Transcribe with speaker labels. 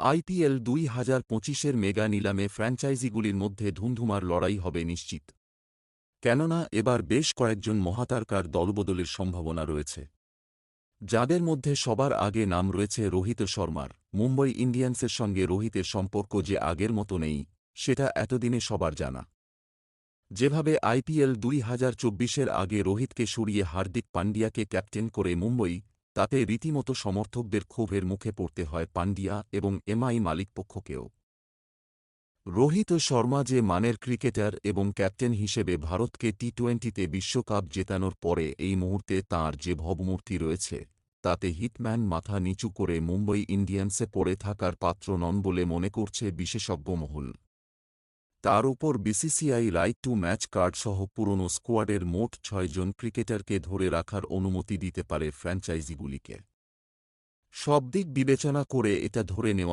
Speaker 1: IPL ২০২৫-এর mega নিলামে ফ্র্যাঞ্চাইজিগুলির মধ্যে ধুন্ধুমার লড়াই হবে নিশ্চিত। কেননা এবার বেশ কয়েকজন মহাতারকার দলবদলের সম্ভাবনা রয়েছে, যাদের মধ্যে সবার আগে নাম রয়েছে রোহিত শর্মার। মুম্বই ইন্ডিয়ান্সের সঙ্গে রোহিতের সম্পর্ক যে আগের মতো নেই, সেটা এতদিনে সবার জানা। যেভাবে আইপিএল ২০২৪-এর আগে রোহিতকে সরিয়ে হার্দিক পান্ডিয়াকে ক্যাপ্টেন করে মুম্বই, তাতে রীতিমতো সমর্থকদের ক্ষোভের মুখে পড়তে হয় পান্ডিয়া এবং এমআই মালিকপক্ষকেও। রোহিত শর্মা যে মানের ক্রিকেটার এবং ক্যাপ্টেন হিসেবে ভারতকে টি-20তে বিশ্বকাপ জেতানোর পরে এই মুহূর্তে তাঁর যে ভাবমূর্তি রয়েছে, তাতে হিটম্যান মাথা নিচু করে মুম্বই ইন্ডিয়ান্সে পড়ে থাকার পাত্র নন বলে মনে করছে বিশেষজ্ঞ মহল। তার উপর বিসিসিআই রাইট টু ম্যাচ কার্ডসহ পুরনো স্কোয়াডের মোট ৬ জন ক্রিকেটারকে ধরে রাখার অনুমতি দিতে পারে ফ্র্যাঞ্চাইজিগুলিকে। সব দিক বিবেচনা করে এটা ধরে নেওয়া